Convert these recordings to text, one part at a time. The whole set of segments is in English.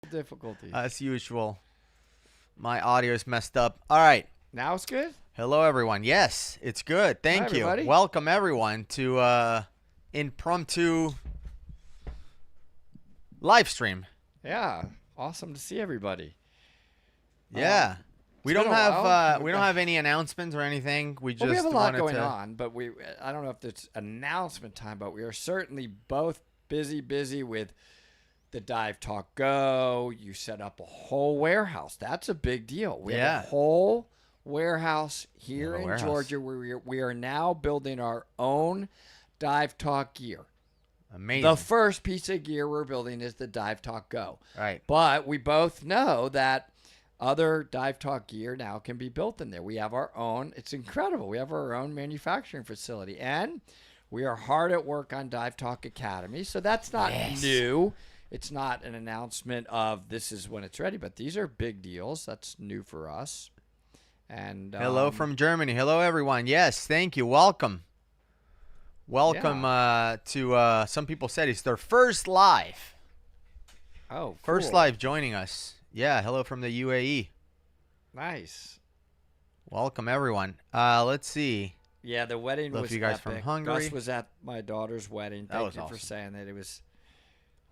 difficulties. As usual, my audio is messed up. All right. Now it's good? Hello, everyone. Yes, it's good. Thank you. everybody. Welcome, everyone, to impromptu live stream. Yeah. Awesome to see everybody. Yeah. We been don't a have while. we don't have any announcements or anything. We just Well, we have a lot wanted going to... on, but I don't know if it's announcement time, but we are certainly both busy with the Dive Talk Go. You set up a whole warehouse. That's a big deal. We have a whole warehouse here in Georgia where we are now building our own Dive Talk gear. Amazing. The first piece of gear we're building is the Dive Talk Go. Right. But we both know that other Dive Talk gear now can be built in there. We have our own. It's incredible. We have our own manufacturing facility. And we are hard at work on Dive Talk Academy. So that's not new. It's not an announcement of this is when it's ready. But these are big deals. That's new for us. And hello from Germany. Hello, everyone. Yes, thank you. Welcome. Welcome to, some people said it's their first live. Oh, cool. First live joining us. Yeah, hello from the UAE. Nice. Welcome, everyone. Let's see. Yeah, the wedding was you guys epic. from Hungary. Gus was at my daughter's wedding. Thank you for saying that. It was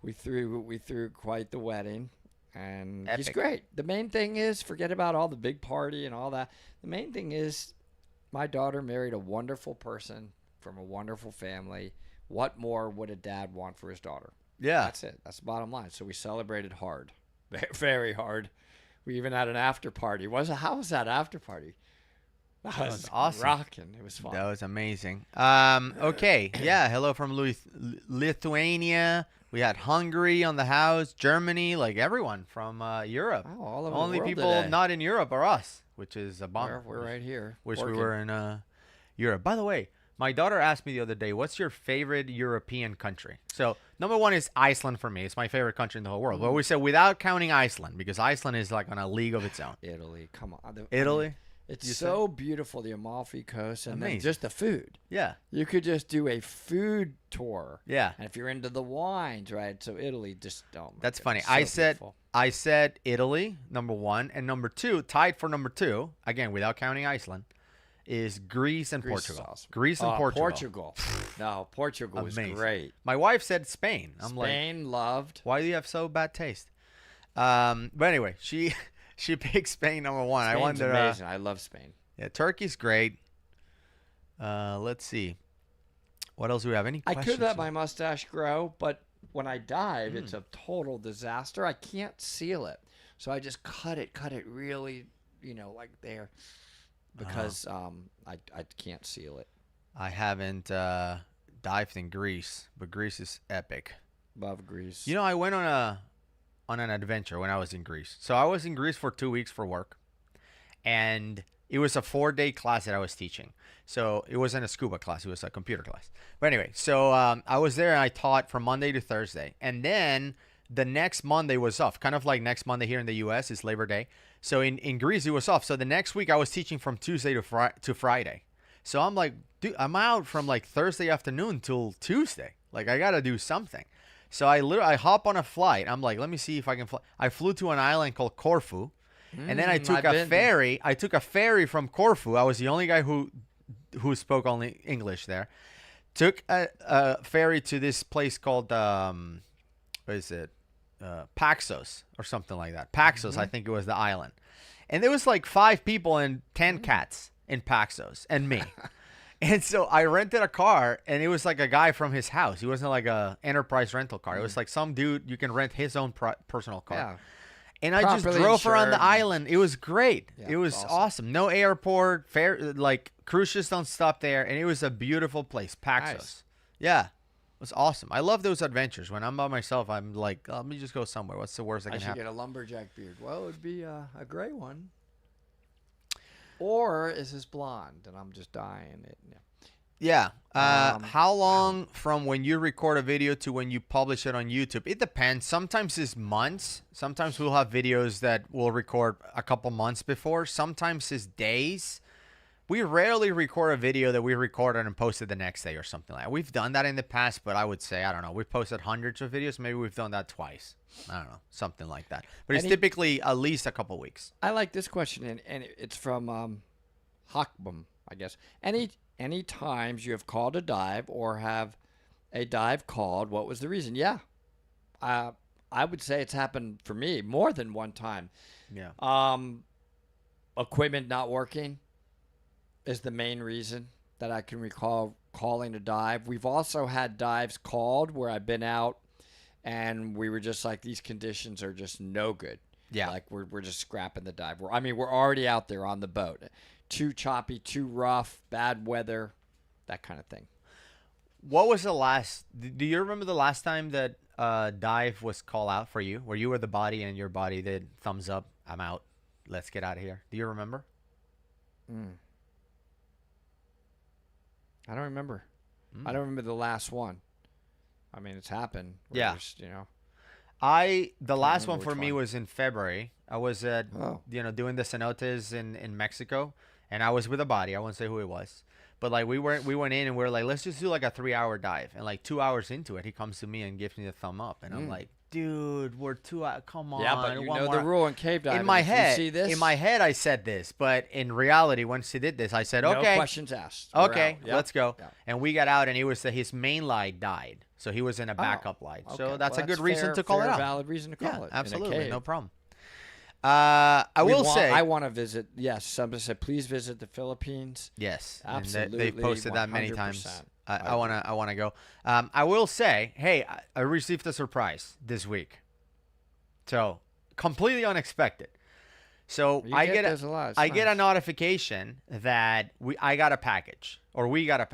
we threw quite the wedding, and he's great. The main thing is forget about all the big party and all that. The main thing is my daughter married a wonderful person from a wonderful family. What more would a dad want for his daughter? Yeah. That's it. That's the bottom line. So we celebrated hard. Very hard. We even had an after party. How was that after party? That was awesome. Rocking. It was fun. That was amazing. Okay. Yeah. Hello from Lithuania. We had Hungary on the house, Germany, like everyone from Europe. Oh, all over Only the world people today. not in Europe are us, which is a bummer. We're right here. Wish working. we were in Europe. By the way, my daughter asked me the other day, what's your favorite European country? So number one is Iceland for me. It's my favorite country in the whole world. But we said without counting Iceland, because Iceland is like on a league of its own. Italy, come on. Italy? It's so beautiful, the Amalfi Coast, and then Amazing. just the food. Yeah. You could just do a food tour. Yeah. And if you're into the wines, right? So Italy, just That's funny. so beautiful. I said Italy, number one, and number two, tied for number two, again without counting Iceland, is Greece and Portugal. Awesome. Greece and Portugal. Portugal. No, Portugal was great. My wife said Spain. I'm Spain loved. Why do you have so bad taste? But anyway, she picked Spain number one. Spain's I wonder. amazing. I love Spain. Yeah, Turkey's great. Let's see. What else do we have? Any I questions? could let my mustache grow, but when I dive, it's a total disaster. I can't seal it. So I just cut it really, like there, because I can't seal it. I haven't dived in Greece, but Greece is epic. Love Greece. I went on an adventure when I was in Greece. So I was in Greece for 2 weeks for work, and it was a 4-day class that I was teaching. So it wasn't a scuba class. It was a computer class. But anyway, so I was there and I taught from Monday to Thursday. And then the next Monday was off. Kind of like next Monday here in the U.S. is Labor Day. So in Greece, it was off. So the next week I was teaching from Tuesday to Friday. So I'm like, dude, I'm out from like Thursday afternoon till Tuesday. Like I got to do something. So I hop on a flight. I'm like, let me see if I can fly. I flew to an island called Corfu. And then I took a ferry. I took a ferry from Corfu. I was the only guy who spoke only English there. Took a ferry to this place called what is it? Paxos or something like that. Paxos, I think it was the island. And there was like 5 people and 10 cats in Paxos and me. And so I rented a car, and it was like a guy from his house. He wasn't like a enterprise rental car. It was like some dude you can rent his own personal car. Yeah. And I just drove around the island. It was great. Yeah, it was awesome. No airport, like cruise ships don't stop there, and it was a beautiful place, Paxos. Nice. Yeah, it was awesome. I love those adventures. When I'm by myself, I'm like, let me just go somewhere. What's the worst that can happen? I should get a lumberjack beard. Well, it would be a gray one. Or is this blonde, and I'm just dyeing it? Yeah. How long from when you record a video to when you publish it on YouTube? It depends. Sometimes it's months. Sometimes we'll have videos that we'll record a couple months before. Sometimes it's days. We rarely record a video that we recorded and posted the next day or something like that. We've done that in the past, but I would say, I don't know, we've posted hundreds of videos. Maybe we've done that twice. I don't know, something like that. But it's typically at least a couple weeks. I like this question, and it's from Hakbum, I guess. Any times you have called a dive or have a dive called, what was the reason? Yeah. I would say it's happened for me more than one time. Yeah. Equipment not working is the main reason that I can recall calling a dive. We've also had dives called where I've been out and we were just like, these conditions are just no good. Yeah. Like we're just scrapping the dive. We're already out there on the boat. Too choppy, too rough, bad weather, that kind of thing. What was the last? Do you remember the last time that dive was called out for you, where you were the body and your body did thumbs up, I'm out, let's get out of here? Do you remember? I don't remember. I don't remember the last one. I mean, it's happened. Yeah. Just, The last one for me was in February. I was doing the cenotes in Mexico, and I was with a body. I won't say who it was. But like we went in and we were like, let's just do like a 3-hour dive. And like 2 hours into it, he comes to me and gives me the thumb up. And I'm like, dude, we're 2 hours. Come on. Yeah, but you know the rule in cave diving. In my head, you see this? In my head, I said this, but in reality, once he did this, I said, okay. No questions asked. Okay, let's go. Yep. And we got out, and it was his main light died, so he was in a backup light. Okay. So that's a good fair, reason to call it out. Valid reason to call it. Absolutely, in a cave. no problem. I want to visit. Yes, somebody said please visit the Philippines. Yes, absolutely. They've posted that many 100%. times. I wanna go. I will say, hey, I received a surprise this week, so completely unexpected. So I get a notification that I got a package, or we got a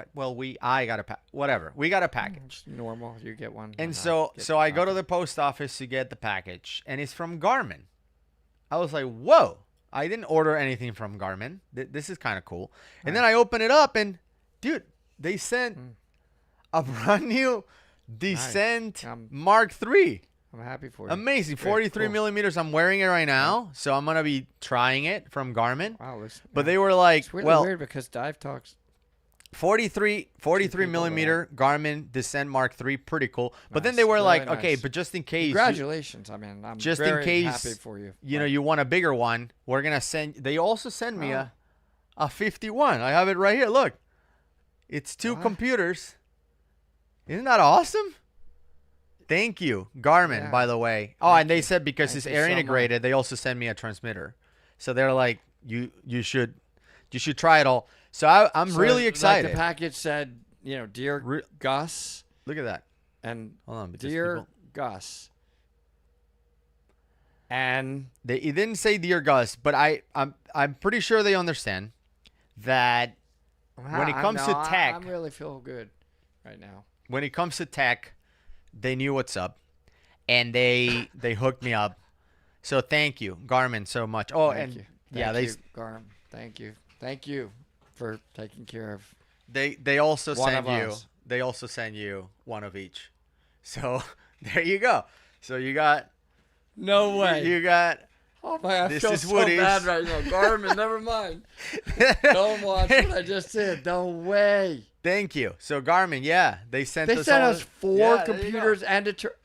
whatever. We got a package. It's normal. You get one. And so I go to the post office to get the package, and it's from Garmin. I was like, whoa, I didn't order anything from Garmin. This is kind of cool. And then I open it up and, dude, they sent a brand new Descent Mark III. I'm happy for you. Amazing. 43 millimeters. I'm wearing it right now. So I'm going to be trying it from Garmin. Wow. But they were like, it's really weird because Dive Talks. 43 millimeter Garmin Descent Mark III, pretty cool. But then they were like, okay, but just in case. Congratulations. I mean, I'm just very in case, happy for you. You want a bigger one, we're going to send. They also send me a 51. I have it right here. Look, it's two computers. Isn't that awesome? Thank you, Garmin, by the way. Oh, and they said because it's air integrated, they also send me a transmitter. So they're like, you should try it all. So I'm really excited. Like the package said, dear Gus. Look at that. And hold on, dear Gus. And it didn't say dear Gus, but I'm pretty sure they understand that when it comes to tech, I really feel good right now. When it comes to tech, they knew what's up, and they hooked me up. So thank you, Garmin, so much. Oh, thank you, Garmin. Thank you for taking care of. They also send you. They also send you one of each. So there you go. So you got. No way. You got. Oh my! I this feel is so Woody's. bad right now. Garmin, never mind. Don't watch what I just said. No way. Thank you. So Garmin, they sent us. They sent us 4 computers and a. Here.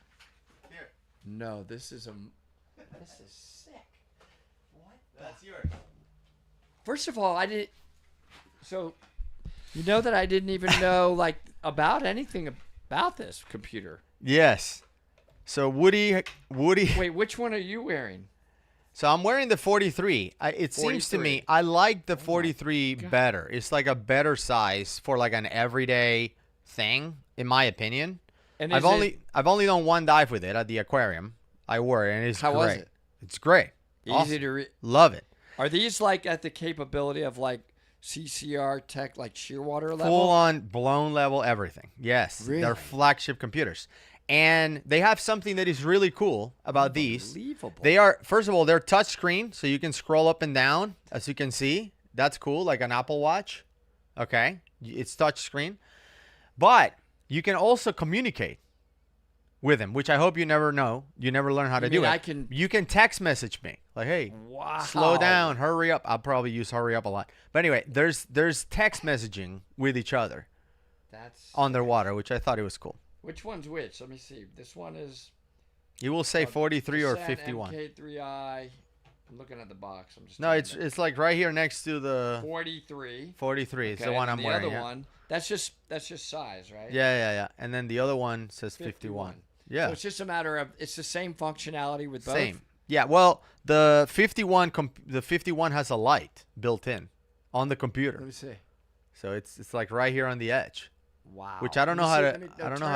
No, this is sick. What? That's yours. First of all, I didn't. So, you know that I didn't even know about anything about this computer. Yes. So Woody. Wait, which one are you wearing? So I'm wearing the 43. It seems to me I like the 43 better. It's like a better size for like an everyday thing, in my opinion. And I've only done one dive with it at the aquarium. I wore it, and it's great. How was it? It's great. Easy to love it. Are these at the capability of CCR tech, Shearwater level? Full on blown level everything. Yes. Really? They're flagship computers. And they have something that is really cool about these. They are, first of all, they're touchscreen, so you can scroll up and down, as you can see. That's cool, like an Apple Watch. Okay, it's touchscreen. But you can also communicate. with him, which I hope you never know. You never learn how to do it. You can text message me like, hey, slow down, hurry up. I'll probably use hurry up a lot. But anyway, there's text messaging with each other. That's underwater, which I thought it was cool. Which one's which? Let me see. This one is. You will say 43 or 51. MK3i. I'm looking at the box. I'm just. No, it's like right here next to the. 43. 43. Okay, it's the one I'm wearing. The other one. That's just size, right? Yeah. And then the other one says 51. Yeah. So it's just a matter of it's the same functionality with both. Same. Yeah. Well, the 51 has a light built in on the computer. Let me see. So it's like right here on the edge. Wow. Which I don't know how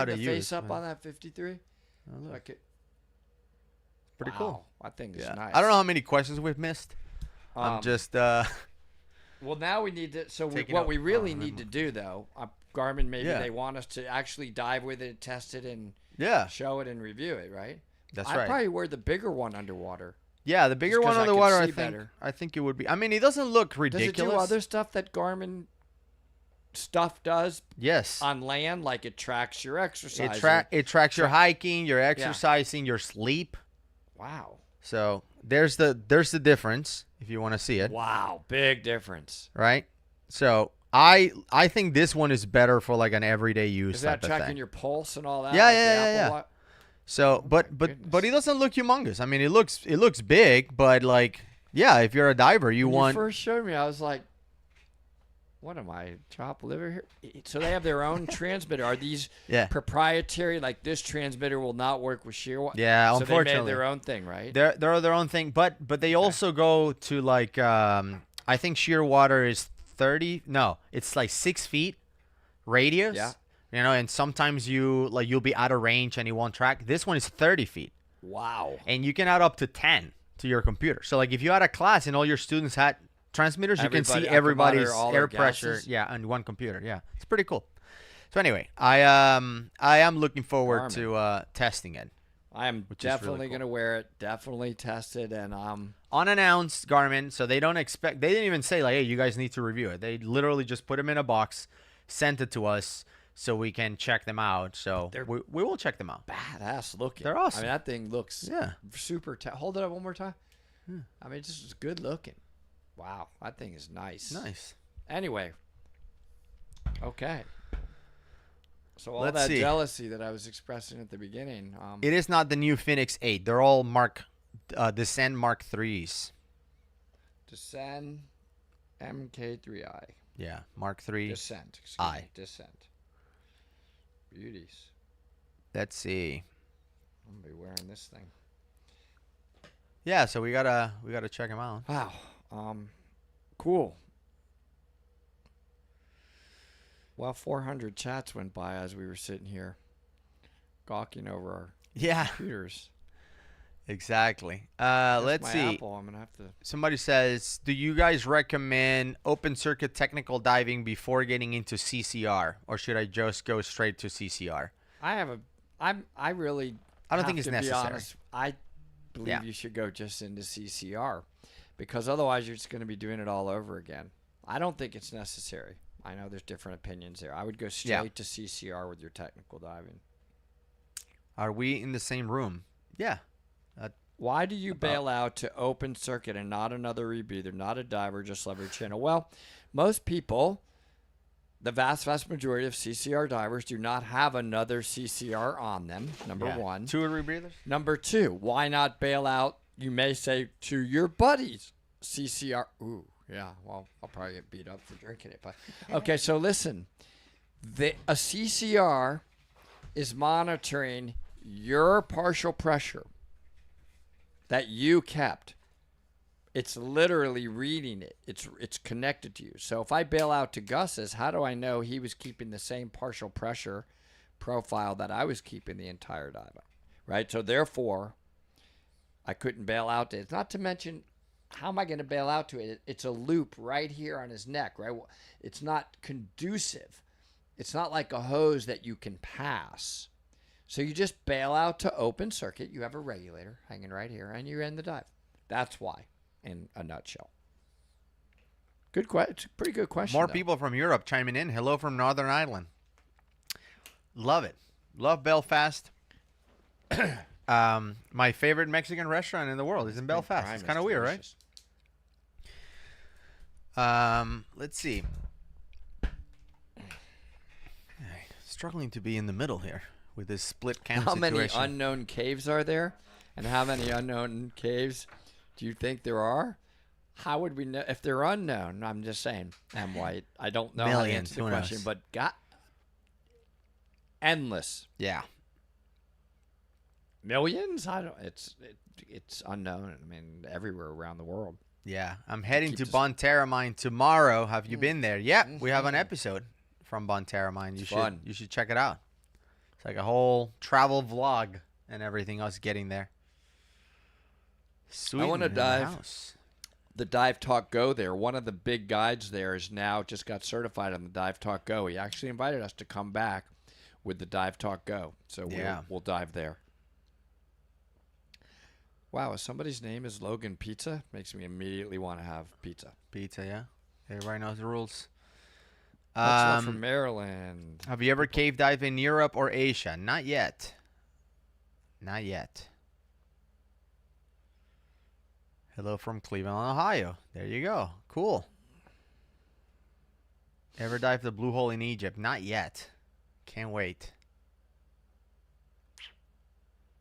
to use. Face up on that 53. Pretty cool. That thing is nice. I don't know how many questions we've missed. I'm just. Well, now we need to. So what we really need to do, though, Garmin, maybe they want us to actually dive with it, test it, and show it and review it, right? That's right. I'd probably wear the bigger one underwater. Yeah, the bigger one underwater. I think it would be. I mean, it doesn't look ridiculous. Does it do other stuff that Garmin stuff does? Yes. On land, like it tracks your exercise. It tracks your hiking, your exercising, your sleep. Wow. So there's the difference if you want to see it. Wow, big difference. Right. So I think this one is better for like an everyday use. Is that tracking your pulse and all that? Yeah. So, but it doesn't look humongous. I mean, it looks big, but like, yeah, if you're a diver, when you first showed me, I was like, what am I, chopped liver here? So they have their own transmitter. Are these proprietary? Like this transmitter will not work with shear water? Yeah, so unfortunately. they made their own thing, right? They're their own thing, but they also go to like, I think shear water is 30. No, it's like 6 feet radius. Yeah. You know, and sometimes you'll be out of range and it won't track. This one is 30 feet. Wow. And you can add up to 10 to your computer. So like if you had a class and all your students had transmitters, you can see everybody's air pressure on one computer. Yeah, it's pretty cool. So anyway, I am looking forward to testing it. I am definitely going to wear it, definitely test it, and unannounced Garmin, so they didn't even say like, hey, you guys need to review it. They literally just put them in a box, sent it to us so we can check them out. So we will check them out. Badass looking. They're awesome. I mean, that thing looks super hold it up one more time. I mean, it's just good looking. Wow, that thing is nice. Nice. Anyway, okay. So all that jealousy that I was expressing at the beginning. It is not the new Phenix 8. They're all Descend Mark 3s. Descend MK3i. Yeah, Mark 3. Descent. Descent. Beauties. Let's see. I'm gonna be wearing this thing. Yeah, so we gotta check them out. Wow. Cool. Well, 400 chats went by as we were sitting here gawking over our computers. Exactly. Let's see. Apple. I'm gonna have to. Somebody says, do you guys recommend open circuit technical diving before getting into CCR, or should I just go straight to CCR? I don't think it's necessary. Honest, I believe you should go just into CCR, because otherwise you're just going to be doing it all over again. I don't think it's necessary. I know there's different opinions there. I would go straight to CCR with your technical diving. Are we in the same room? Yeah. Why do you bail out to open circuit and not another rebreather, not a diver, just lever channel? Well, most people, the vast majority of CCR divers do not have another CCR on them, number one. 2 rebreathers? Number 2, why not bail out, you may say, to your buddies, CCR. Ooh, yeah, well, I'll probably get beat up for drinking it. But okay, so listen. A CCR is monitoring your partial pressure that you kept. It's literally reading it. It's connected to you. So if I bail out to Gus's, how do I know he was keeping the same partial pressure profile that I was keeping the entire dive, right? So therefore, I couldn't bail out to it. Not to mention, how am I going to bail out to it? It's a loop right here on his neck, right? It's not conducive. It's not like a hose that you can pass. So you just bail out to open circuit. You have a regulator hanging right here, and you end the dive. That's why, in a nutshell. Good question. Pretty good question. More people from Europe chiming in. Hello from Northern Ireland. Love it. Love Belfast. My favorite Mexican restaurant in the world is in Belfast. It's kind of weird, right? Let's see. Struggling to be in the middle here with this split cam How many situation. unknown caves are there? And how many unknown caves do you think there are? How would we know if they're unknown? I'm just saying. I'm white. I don't know how to Millions, answer the who question, knows? but endless Yeah. millions. I don't. It's unknown. I mean, everywhere around the world. Yeah. I'm heading keep to this- Bonterra Mine tomorrow. Have you been there? Yeah, we have an episode from Bonterra Mine. It's fun. You should check it out. It's like a whole travel vlog and everything else getting there. Sweet. wanna dive. The Dive Talk Go there. One of the big guides there is now just got certified on the Dive Talk Go. He actually invited us to come back with the Dive Talk Go. So we'll dive there. Wow, if somebody's name is Logan Pizza, makes me immediately want to have pizza. Pizza, yeah. Everybody knows the rules. That's from Maryland. Have you ever cave dived in Europe or Asia? Not yet. Not yet. Hello from Cleveland, Ohio. There you go. Cool. Ever dived the blue hole in Egypt? Not yet. Can't wait.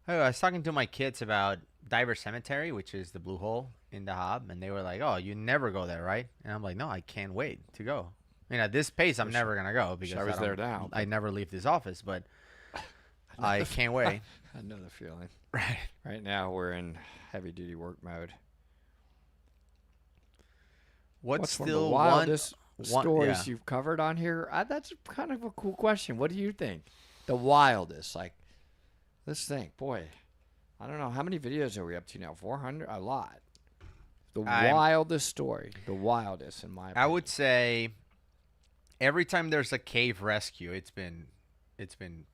Oh, I was talking to my kids about Diver Cemetery, which is the blue hole in the Hob, and they were like, "Oh, you never go there, right?" And I'm like, "No, I can't wait to go." I mean, at this pace, I'm never gonna go because I was there now. I never leave this office, but I can't wait. I know the feeling. Right. Right now, we're in heavy duty work mode. What's one of still the wildest one- stories yeah. you've covered on here? That's kind of a cool question. What do you think? The wildest, like, let's think. Boy, I don't know how many videos are we up to now. 400, a lot. The wildest story, the wildest in my opinion. I would say every time there's a cave rescue, it's been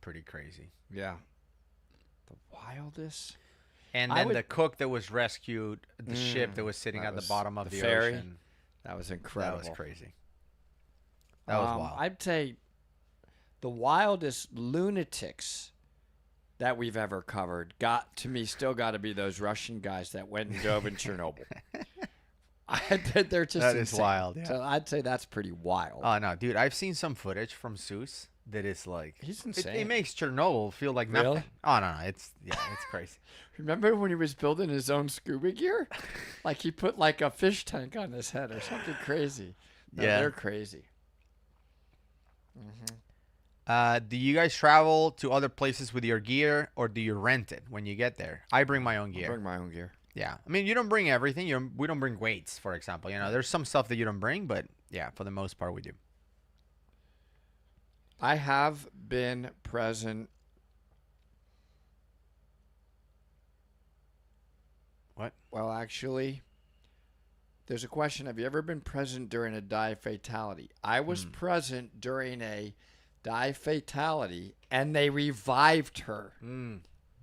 pretty crazy. Yeah. The wildest. And I then would- the cook that was rescued, the ship that was sitting that at the was bottom of the the ferry. ocean. That was incredible. That was crazy. That was wild. I'd say the wildest lunatics that we've ever covered still got to be those Russian guys that went and dove in Chernobyl. They're just That is insane. wild, yeah. So I'd say that's pretty wild. Oh no, dude! I've seen some footage from Seuss that is like He's it insane. makes Chernobyl feel like nothing. Really? Oh no, it's crazy. Remember when he was building his own scuba gear? Like he put like a fish tank on his head or something crazy. No, Yeah. they're crazy. Do you guys travel to other places with your gear, or do you rent it when you get there? I bring my own gear. Bring my own gear. Yeah, I mean, you don't bring everything. We don't bring weights, for example. You know, there's some stuff that you don't bring, but yeah, for the most part, we do. I have been present. What? Well, actually, there's a question. Have you ever been present during a dive fatality? I was present during a dive fatality, and they revived her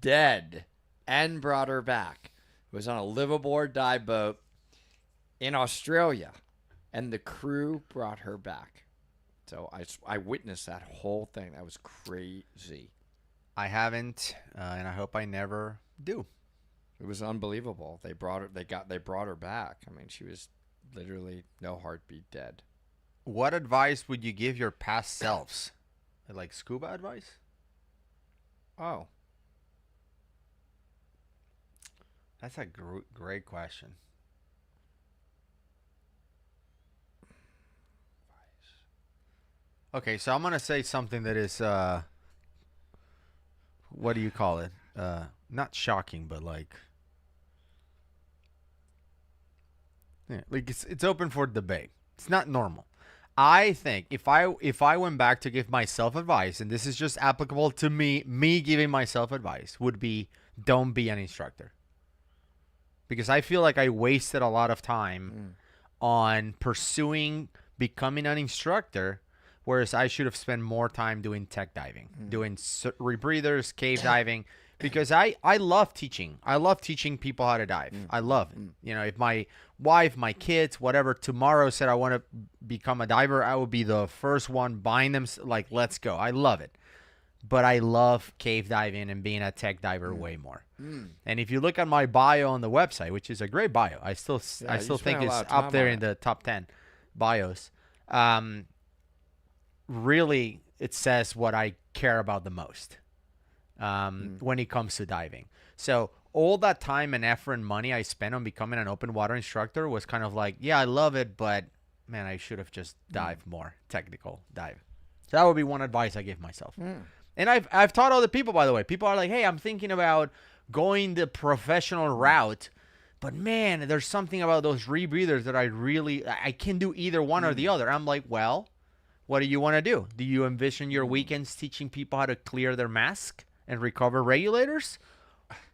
dead and brought her back. It was on a liveaboard dive boat in Australia, and the crew brought her back. So I witnessed that whole thing. That was crazy. I haven't, and I hope I never do. It was unbelievable. They brought her. They brought her back. I mean, she was literally no heartbeat, dead. What advice would you give your past selves? Like scuba advice? Oh, That's a great question. Okay, so I'm gonna say something that is what do you call it? Not shocking, but like it's open for debate. It's not normal. I think if I went back to give myself advice, and this is just applicable to me giving myself advice, would be don't be an instructor. Because I feel like I wasted a lot of time on pursuing becoming an instructor, whereas I should have spent more time doing tech diving, doing rebreathers, cave diving, because I love teaching. I love teaching people how to dive. I love it. You know, if my wife, my kids, whatever, tomorrow said I want to become a diver, I would be the first one buying them, like, let's go. I love it. but I love cave diving and being a tech diver way more. And if you look at my bio on the website, which is a great bio, I still you think spent a it's lot of time up there on in the top 10 bios. Really, it says what I care about the most when it comes to diving. So all that time and effort and money I spent on becoming an open water instructor was kind of like, yeah, I love it, but man, I should have just dived more, technical dive. So that would be one advice I give myself. And I've taught other people, by the way. People are like, hey, I'm thinking about going the professional route, but man, there's something about those rebreathers that I can do either one or the other. I'm like, well, what do you want to do? Do you envision your weekends teaching people how to clear their mask and recover regulators?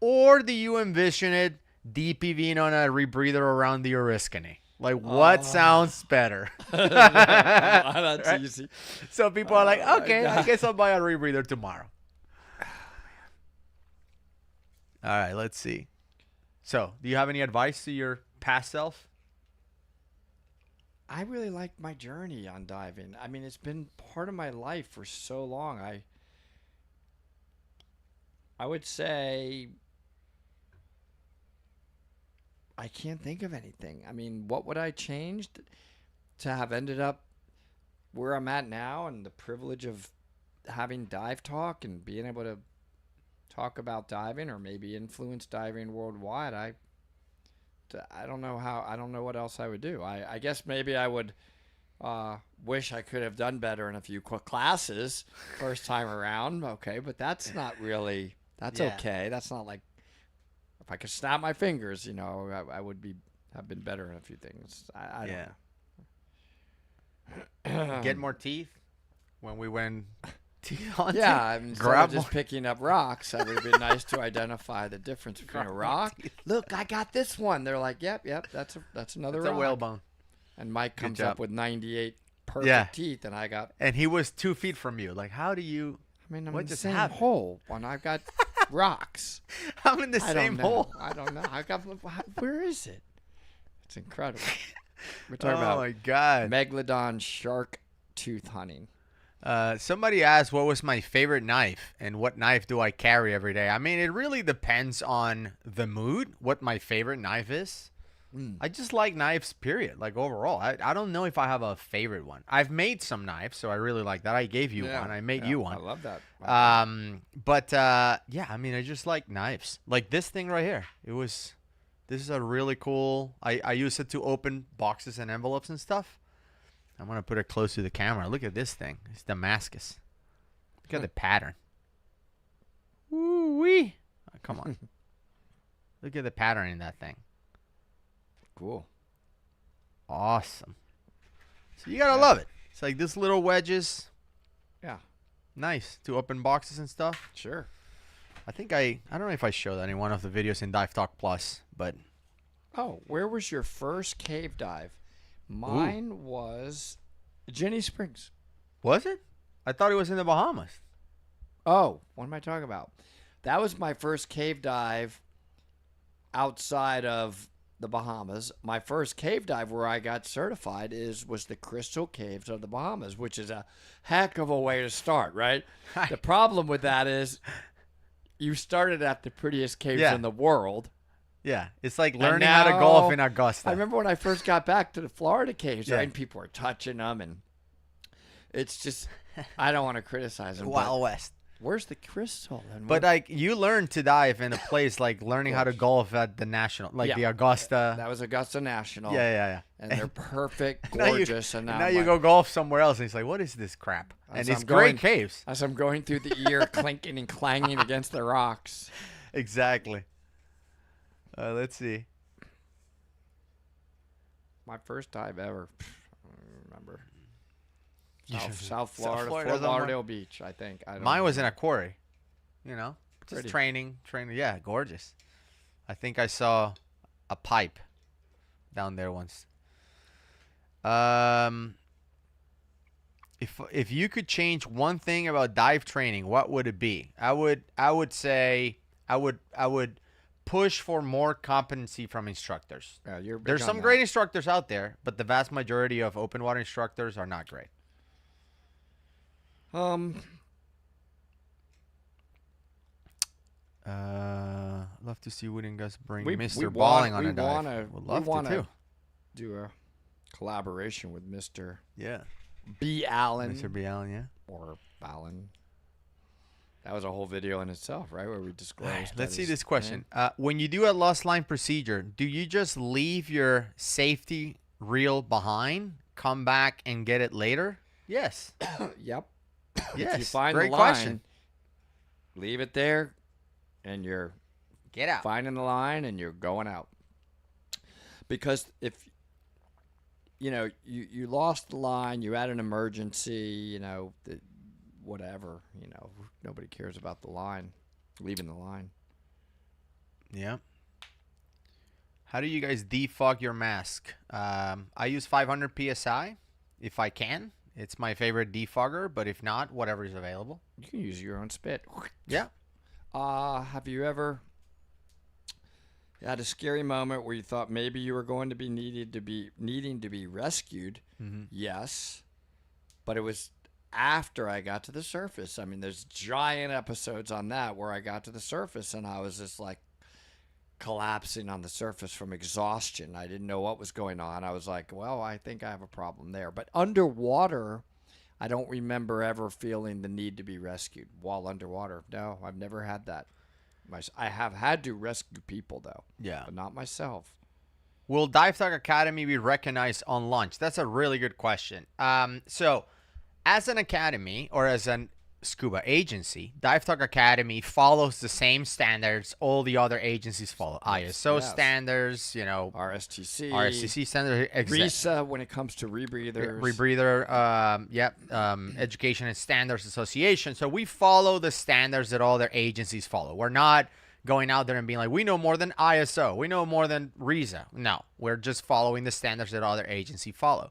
Or do you envision it DPVing on a rebreather around the Oriskany? Like, what sounds better? That's Right? easy. So people are like, okay, I God. guess I'll buy a rebreather tomorrow. All right, let's see. So, do you have any advice to your past self? I really like my journey on diving. I mean, it's been part of my life for so long. I would say I can't think of anything. I mean, what would I change to have ended up where I'm at now and the privilege of having dive talk and being able to talk about diving or maybe influence diving worldwide? I don't know how. I don't know what else I would do. I guess maybe I would wish I could have done better in a few classes first time around. Okay, but that's not really. That's Yeah. okay. That's not like if I could snap my fingers, I would have been better in a few things. I don't know. Get more teeth when we went teeth hunting? Yeah, I mean, instead Grab of just more. picking up rocks, it would have been nice to identify the difference between a Grab more rock. teeth. Look, I got this one. They're like, yep, that's another It's a rock. whalebone. And Mike comes job. up with 98 perfect Yeah. teeth, and I got. And he was 2 feet from you. Like, how do you... I mean, I'm What in the just same happened? hole when I've got rocks. I'm in the I same don't know. hole. I don't know. I got. Where is it? It's incredible. We're talking Oh, about my God. megalodon shark tooth hunting. Somebody asked what was my favorite knife and what knife do I carry every day. I mean, it really depends on the mood, what my favorite knife is. I just like knives, period. Like overall, I don't know if I have a favorite one. I've made some knives, so I really like that. I gave you one. I made you one. I love that. Yeah, I mean, I just like knives. Like this thing right here. This is a really cool. I use it to open boxes and envelopes and stuff. I'm gonna put it close to the camera. Look at this thing. It's Damascus. Look at the pattern. Woo wee! Oh, come on. Look at the pattern in that thing. Cool. Awesome. So you gotta love it. It's like this little wedges. Yeah. Nice to open boxes and stuff. Sure. I think I don't know if I showed any one of the videos in Dive Talk Plus, but Oh, where was your first cave dive? Mine was Jenny Springs. was it? I thought it was in the Bahamas. Oh, what am I talking about? That was my first cave dive outside of the Bahamas. My first cave dive where I got certified was the Crystal Caves of the Bahamas, which is a heck of a way to start, right? The problem with that is you started at the prettiest caves Yeah. in the world. Yeah, it's like And learning how to golf now- in Augusta. I remember when I first got back to the Florida caves, Yeah. right, and people were touching them, and it's just, I don't want to criticize them. Wild West. Where's the crystal? And But like you learn to dive in a place like learning how to course. golf at the national, like Yeah. the Augusta. that was Augusta National. Yeah. And they're perfect, Now you- gorgeous. and now I'm you like, go golf somewhere else, and it's like, what is this crap? And As it's I'm great going- caves. as I'm going through the ear, clinking and clanging against the rocks. Exactly. Let's see. My first dive ever. I don't remember. South South Florida, Florida Fort somewhere. Lauderdale Beach, I think. I don't Mine was in remember. a quarry. You know, just Pretty. training. Yeah, gorgeous. I think I saw a pipe down there once. If you could change one thing about dive training, what would it be? I would say I would push for more competency from instructors. Yeah, you're big There's on some that. great instructors out there, but the vast majority of open water instructors are not great. Love to see Woody and Gus bring We Mr. want- Balling on we a dive. wanna- Would we love to wanna too. Do a collaboration with Mr. Yeah. B. Allen Mr. B. Allen, yeah. or Ballin. That was a whole video in itself, right? Where we disclosed. Let's see that this his question. name. When you do a lost line procedure, do you just leave your safety reel behind, come back and get it later? Yes. Yep. Yes. If you find Great the line, question. leave it there, and you're Get out. finding the line, and you're going out. Because if you lost the line, you had an emergency, whatever, nobody cares about the line, leaving the line. Yeah. How do you guys defog your mask? I use 500 psi if I can. It's my favorite defogger, but if not, whatever is available. You can use your own spit. Yeah. Have you ever had a scary moment where you thought maybe you were going to be needing to be rescued? Mm-hmm. Yes, but it was after I got to the surface. I mean, there's giant episodes on that where I got to the surface and I was just like collapsing on the surface from exhaustion. I didn't know what was going on. I was like, well, I think I have a problem there. But underwater, I don't remember ever feeling the need to be rescued while underwater. No, I've never had that. I have had to rescue people, though. Yeah. But not myself. Will Dive Talk Academy be recognized on launch? That's a really good question. So, as an academy or as an scuba agency, Dive Talk Academy follows the same standards all the other agencies follow. ISO Yes. standards, RSTC standards, RISA when it comes to rebreathers. Education and Standards Association. So we follow the standards that all their agencies follow. We're not going out there and being like, we know more than ISO, we know more than RISA. No, we're just following the standards that other agencies follow.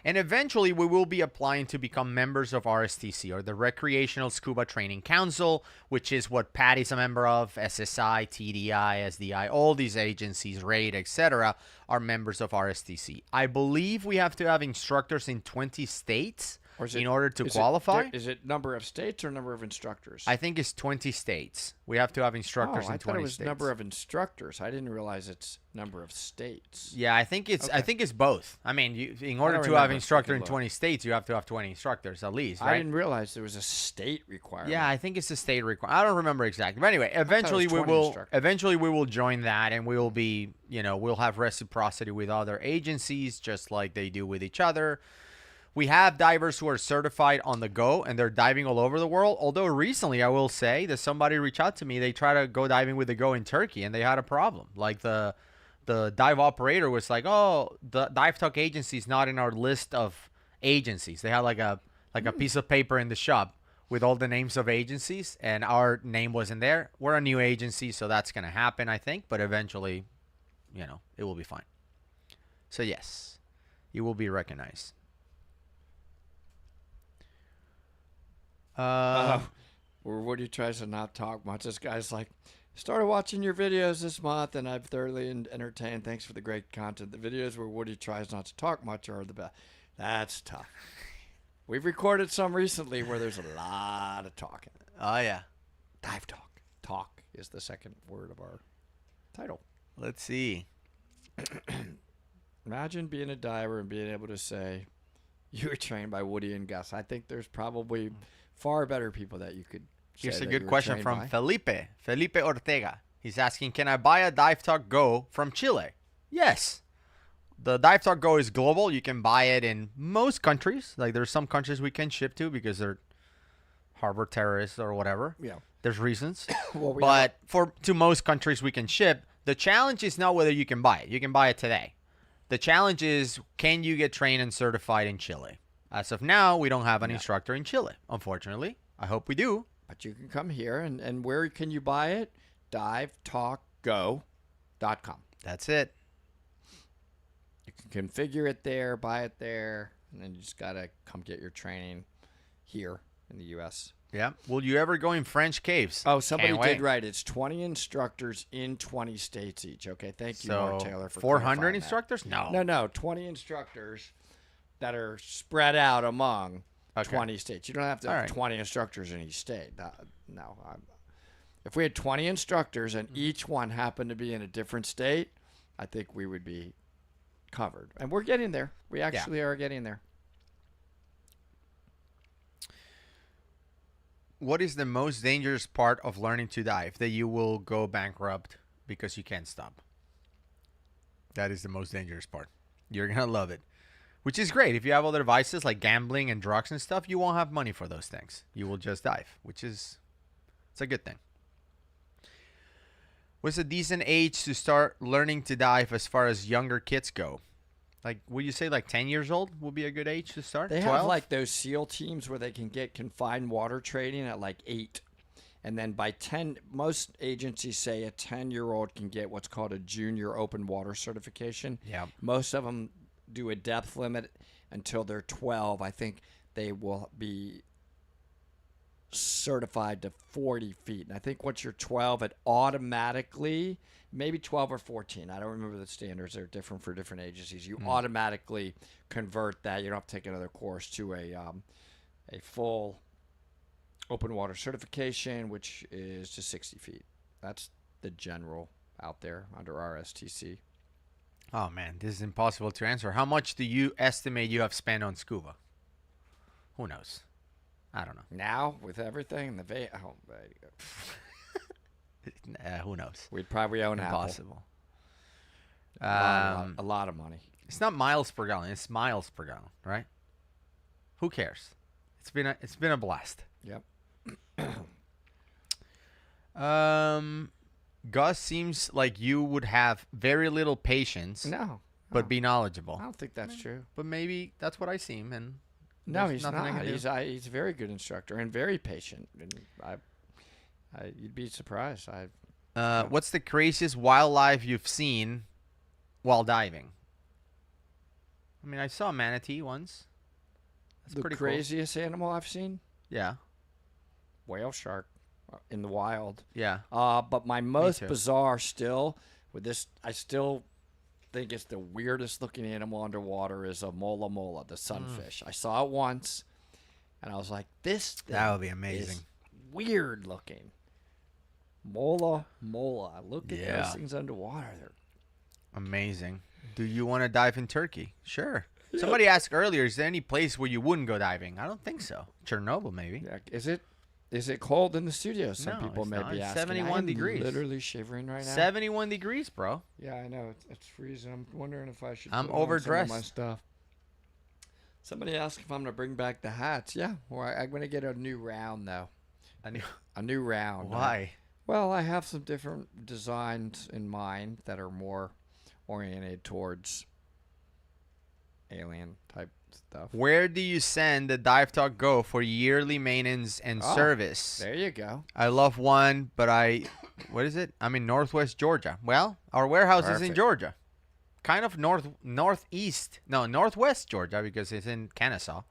And eventually we will be applying to become members of RSTC, or the Recreational Scuba Training Council, which is what Patty's a member of. SSI, TDI, SDI, all these agencies, RAID, etc., are members of RSTC. I believe we have to have instructors in 20 states in order to qualify. Is it number of states or number of instructors? I think it's 20 states. We have to have instructors in 20 states. I thought it was number of instructors. I didn't realize it's number of states. Yeah, I think it's Okay. I think it's both. I mean, in order to have instructor in 20 states, you have to have 20 instructors at least, right? I didn't realize there was a state requirement. Yeah, I think it's a state requirement. I don't remember exactly. But anyway, eventually we will join that, and we will be, we'll have reciprocity with other agencies just like they do with each other. We have divers who are certified on the go, and they're diving all over the world. Although recently, I will say that somebody reached out to me. They tried to go diving with the go in Turkey, and they had a problem. Like the dive operator was like, "Oh, the Dive Talk agency is not in our list of agencies." They had like a piece of paper in the shop with all the names of agencies, and our name wasn't there. We're a new agency, so that's gonna happen, I think. But eventually, it will be fine. So yes, you will be recognized. Where Woody tries to not talk much. This guy's like, started watching your videos this month, and I've thoroughly entertained. Thanks for the great content. The videos where Woody tries not to talk much are the best. That's tough. We've recorded some recently where there's a lot of talking. Oh, yeah. Dive talk. Talk is the second word of our title. Let's see. Imagine being a diver and being able to say, you were trained by Woody and Gus. I think there's probably far better people that you could say. Here's a that good you were question trained from by. Felipe Ortega. He's asking, can I buy a Dive Talk Go from Chile? Yes. The Dive Talk Go is global. You can buy it in most countries. Like, there's some countries we can ship to because they're harbor terrorists or whatever. Yeah. There's reasons. Well, to most countries we can ship. The challenge is not whether you can buy it. You can buy it today. The challenge is, can you get trained and certified in Chile? As of now, we don't have an instructor in Chile, unfortunately. I hope we do. But you can come here, and where can you buy it? DiveTalkGo.com. That's it. You can configure it there, buy it there, and then you just got to come get your training here in the U.S. Yeah. Will you ever go in French caves? Oh, somebody Can't did wait. right. It's 20 instructors in 20 states each. Okay, thank you, Mark Taylor, for 400 clarifying that. instructors? No. No, 20 instructors that are spread out among Okay. 20 states. You don't have to All have right. 20 instructors in each state. No. If we had 20 instructors and each one happened to be in a different state, I think we would be covered. And we're getting there. We actually are getting there. What is the most dangerous part of learning to dive that you will go bankrupt because you can't stop? That is the most dangerous part. You're going to love it. Which is great. If you have other vices like gambling and drugs and stuff, you won't have money for those things. You will just dive, which is it's a good thing. What's a decent age to start learning to dive as far as younger kids go? Like, would you say like 10 years old would be a good age to start? They 12? have like those SEAL teams where they can get confined water training at like 8. And then by 10, most agencies say a 10-year-old can get what's called a junior open water certification. Yeah. Most of them do a depth limit until they're 12. I think they will be certified to 40 feet. And I think once you're 12, it automatically, maybe 12 or 14. I don't remember the standards. They're different for different agencies. You automatically convert that. You don't have to take another course to a full open water certification, which is to 60 feet. That's the general out there under RSTC. Oh, man, this is impossible to answer. How much do you estimate you have spent on scuba? Who knows? I don't know. Now, with everything, Who knows? we'd probably own Impossible. Apple. A lot of money. It's not miles per gallon. It's miles per gallon, right? Who cares? It's been a blast. Yep. Gus seems like you would have very little patience, No. but be knowledgeable. I don't think that's true. But maybe that's what I seem, and No, there's he's nothing I not. can do. He's a very good instructor and very patient. And you'd be surprised. What's the craziest wildlife you've seen while diving? I mean, I saw a manatee once. That's the pretty craziest animal I've seen, cool. Yeah. whale shark in the wild. Yeah. But my most too. bizarre still with this, I still think it's the weirdest looking animal underwater is a Moola Moola, the sunfish. I saw it once, and I was like, this thing That would be amazing. is weird looking. Moola Moola. Look at Yeah. those things underwater. They're Amazing. Do you want to dive in Turkey? Sure. Somebody asked earlier, is there any place where you wouldn't go diving? I don't think so. Chernobyl, maybe. Yeah, is it cold in the studio? Some No, people it's may not. be It's asking. 71 I'm degrees. Literally shivering right now. 71 degrees, bro. Yeah, I know. It's freezing. I'm wondering if I should. I'm put on some of overdressed. my stuff. Somebody asked if I'm gonna bring back the hats. Yeah, or I'm gonna get a new round though. A new round. Why? Well, I have some different designs in mind that are more oriented towards alien type stuff. Where do you send the Dive Talk Go for yearly maintenance and service? There you go. I love one, but what is it? I'm in Northwest Georgia. Well, our warehouse is in Perfect. Georgia. Kind of northwest Georgia because it's in Kennesaw.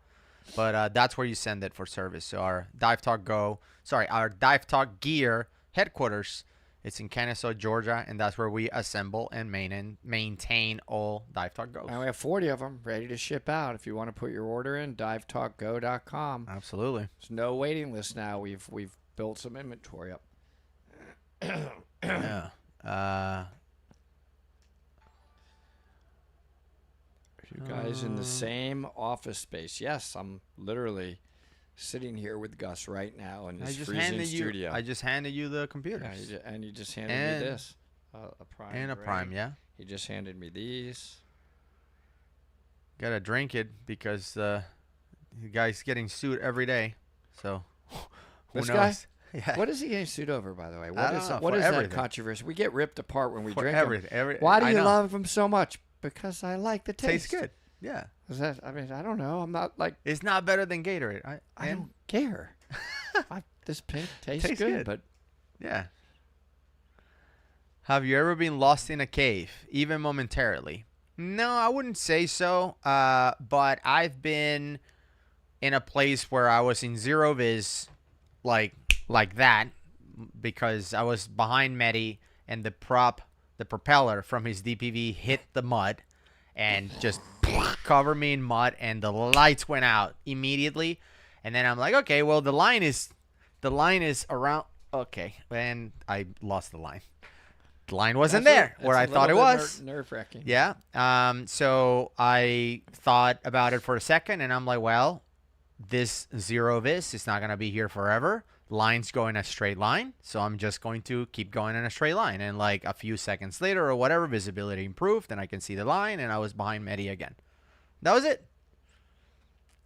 But that's where you send it for service. So our Dive Talk Gear headquarters, it's in Kennesaw, Georgia, and that's where we assemble and maintain all Dive Talk Goes. And we have 40 of them ready to ship out. If you want to put your order in, divetalkgo.com. Absolutely. There's no waiting list now. We've built some inventory up. Yeah. You guys in the same office space. Yes, I'm literally sitting here with Gus right now in this freezing studio. I just handed you the computer. Yeah, and you just handed me this. A Prime. And a Gray. Prime, yeah. He just handed me these. Gotta drink it because the guy's getting sued every day. So who This knows? guy? Yeah. What is he getting sued over, by the way? I don't know, What for is that everything. controversy? We get ripped apart when we For drink everything. them. Why do I you know. love them so much? Because I like the taste. Tastes good. Yeah. Is that? I mean, I don't know. I'm not like. It's not better than Gatorade. I don't care. This pink tastes Tastes good, good. but Yeah. Have you ever been lost in a cave, even momentarily? No, I wouldn't say so. But I've been in a place where I was in zero vis, like that, because I was behind Medi and the propeller from his DPV hit the mud and just covered me in mud, and the lights went out immediately. And then I'm like, okay, well the line is around okay. And I lost the line. The line wasn't there where I thought it was. Nerve-wracking. Yeah. So I thought about it for a second, and I'm like, well, this zero vis is not going to be here forever. Line's going a straight line, so I'm just going to keep going in a straight line. And like a few seconds later or whatever, visibility improved, and I can see the line, and I was behind Mehdi again. That was it.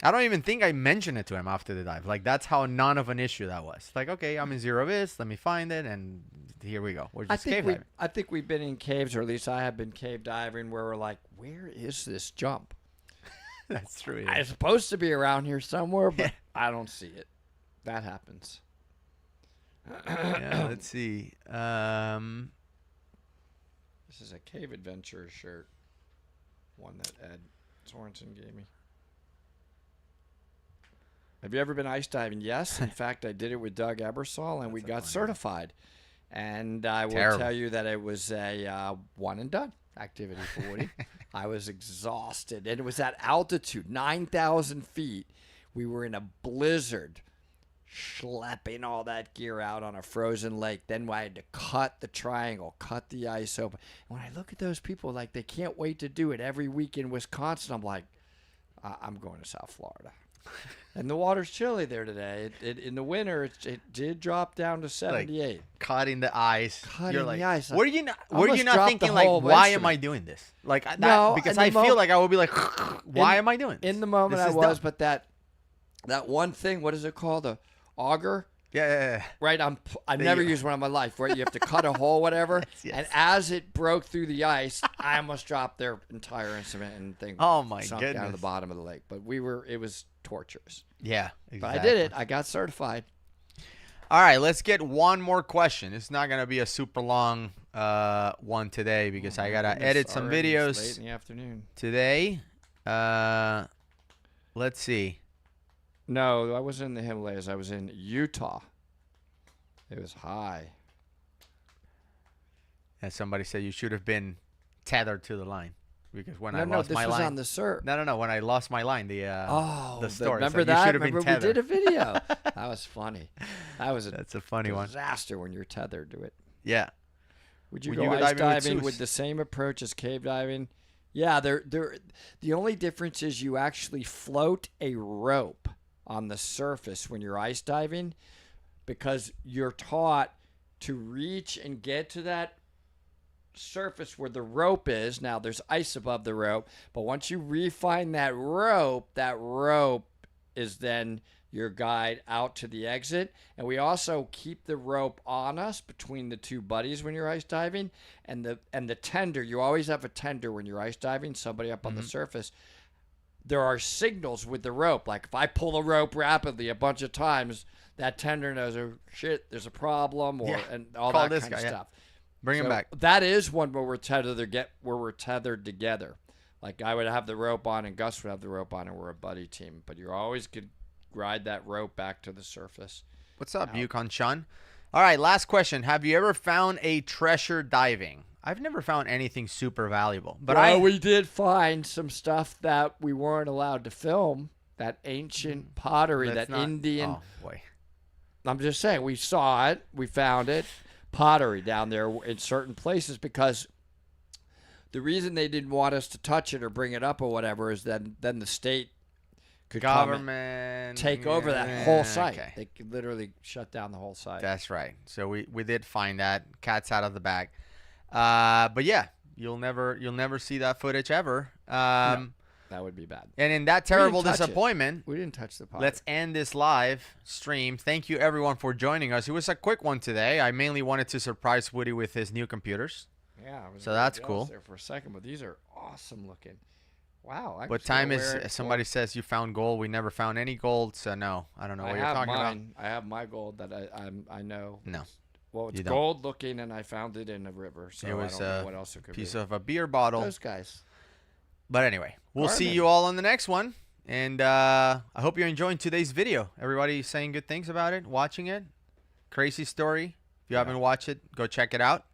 I don't even think I mentioned it to him after the dive. Like, that's how none of an issue that was. Like, okay, I'm in zero vis. Let me find it, and here we go. We're just cave diving. I think we've been in caves, or at least I have been cave diving, where we're like, where is this jump? That's true. Yeah. It's supposed to be around here somewhere, but I don't see it. That happens. Yeah, let's see. This is a Cave Adventure shirt. One that Ed Sorensen gave me. Have you ever been ice diving? Yes. In fact, I did it with Doug Ebersol, and we got certified. And I will tell you that it was a one and done activity for Woody. I was exhausted. And it was at altitude, 9,000 feet. We were in a blizzard, schlepping all that gear out on a frozen lake. Then I had to cut the triangle, cut the ice open. When I look at those people, like, they can't wait to do it every week in Wisconsin, I'm like, I'm going to South Florida. And the water's chilly there today. In the winter, it did drop down to 78. Like, cutting the ice. Cutting the ice. Were you not thinking, like, why am I doing this? Like, that, no, because I feel like I would be like, why am I doing this? In the moment I was, but that one thing, what is it called? A auger? Yeah. Right, I've never used one in my life, right? You have to cut a hole, whatever. Yes. And as it broke through the ice, I almost dropped their entire instrument and thing. Oh my sunk goodness. down to the bottom of the lake. But it was torturous. Yeah, exactly. But I did it. I got certified. All right, let's get one more question. It's not going to be a super long one today because I got to edit some videos late in the afternoon. today. Let's see. No, I wasn't in the Himalayas. I was in Utah. It was high. And somebody said you should have been tethered to the line because when I lost this my was line. on the surf. No. When I lost my line, the story. Remember so that? You should have been Remember tethered. we did a video. That was funny. That's a funny one. Disaster when you're tethered to it. Yeah. Would you When go you were ice diving diving with the same approach as cave diving? Yeah, the only difference is you actually float a rope on the surface when you're ice diving because you're taught to reach and get to that surface where the rope is. Now there's ice above the rope, but once you refine that rope is then your guide out to the exit. And we also keep the rope on us between the two buddies when you're ice diving, and the tender. You always have a tender when you're ice diving, somebody up on the surface. There are signals with the rope. Like if I pull the rope rapidly a bunch of times, that tender knows, oh shit, there's a problem, and all Call that this kind of guy, stuff. Bring him back. That is one where we're tethered together. Like I would have the rope on and Gus would have the rope on, and we're a buddy team. But you always could ride that rope back to the surface. What's up, Yukon Sean? All right, last question. Have you ever found a treasure diving? I've never found anything super valuable, but we did find some stuff that we weren't allowed to film. That ancient pottery, Indian. Oh boy. I'm just saying, we saw it, we found it, pottery down there in certain places, because the reason they didn't want us to touch it or bring it up or whatever is then the state could government take over that whole site. Okay. They could literally shut down the whole site. That's right. So we did find that. Cat's out of the bag. But yeah, you'll never see that footage ever. No, that would be bad. And in that terrible disappointment, we didn't touch the pottery. Let's end this live stream. Thank you everyone for joining us. It was a quick one today. I mainly wanted to surprise Woody with his new computers. Yeah, I was so that's cool. There for a second, but these are awesome looking. Wow. What time is it? Somebody says you found gold. We never found any gold, so no. I don't know what you're talking about. I have my gold that I know. No. Well, it's gold looking, and I found it in a river, so it was I don't know what else it could be. Piece of a beer bottle. Those guys. But anyway, we'll see you all on the next one. And I hope you're enjoying today's video. Everybody saying good things about it, watching it. Crazy story. If you haven't watched it, go check it out.